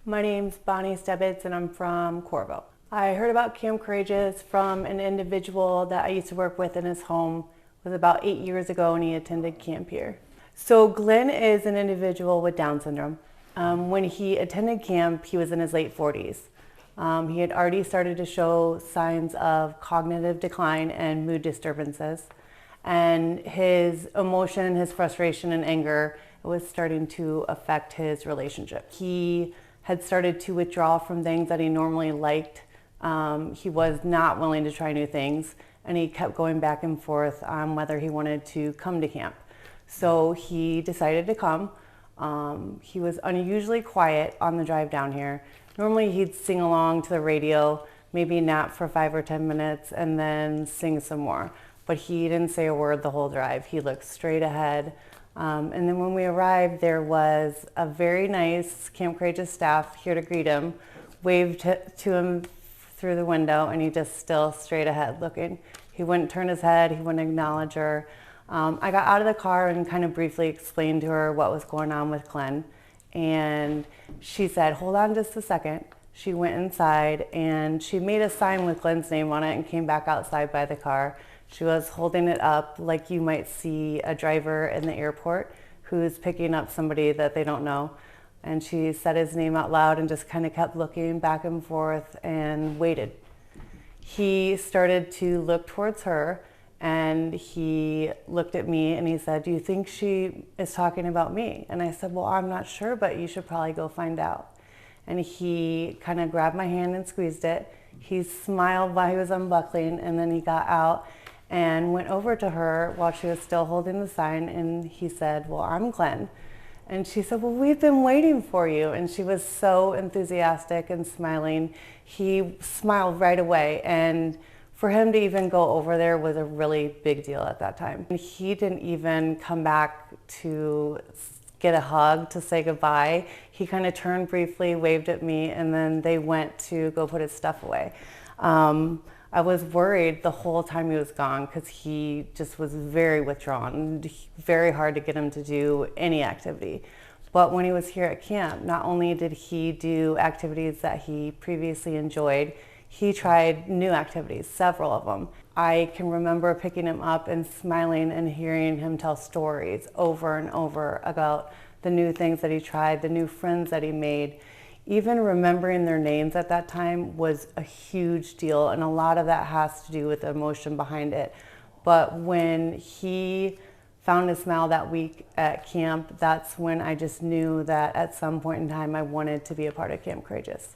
My name's Bonnie Stebbeds and I'm from Corvo. I heard about Camp Courageous from an individual that I used to work with in his home. It was about 8 years ago and he attended camp here. So Glenn is an individual with Down syndrome. When he attended camp, he was in his late 40s. He had already started to show signs of cognitive decline and mood disturbances. And his emotion, his frustration and anger was starting to affect his relationship. He had started to withdraw from things that he normally liked. He was not willing to try new things, and he kept going back and forth on whether he wanted to come to camp. So he decided to come. He was unusually quiet on the drive down here. Normally he'd sing along to the radio, maybe nap for 5 or 10 minutes, and then sing some more. But he didn't say a word the whole drive. He looked straight ahead. And then when we arrived, there was a very nice Camp Courageous staff here to greet him, waved to him through the window, and he just still straight ahead looking. He wouldn't turn his head, he wouldn't acknowledge her. I got out of the car and kind of briefly explained to her what was going on with Glenn. And she said, "Hold on just a second." She went inside and she made a sign with Glenn's name on it and came back outside by the car. She was holding it up like you might see a driver in the airport who's picking up somebody that they don't know. And she said his name out loud and just kind of kept looking back and forth and waited. He started to look towards her and he looked at me and he said, "Do you think she is talking about me?" And I said, "Well, I'm not sure, but you should probably go find out." And he kind of grabbed my hand and squeezed it. He smiled while he was unbuckling, and then he got out and went over to her while she was still holding the sign, and he said, "Well, I'm Glenn." And she said, "Well, we've been waiting for you." And she was so enthusiastic and smiling. He smiled right away, and for him to even go over there was a really big deal at that time. And he didn't even come back to get a hug to say goodbye. He kind of turned briefly, waved at me, and then they went to go put his stuff away. I was worried the whole time he was gone because he just was very withdrawn, very hard to get him to do any activity. But when he was here at camp, not only did he do activities that he previously enjoyed, he tried new activities, several of them. I can remember picking him up and smiling and hearing him tell stories over and over about the new things that he tried, the new friends that he made. Even remembering their names at that time was a huge deal, and a lot of that has to do with the emotion behind it. But when he found a smile that week at camp, that's when I just knew that at some point in time I wanted to be a part of Camp Courageous.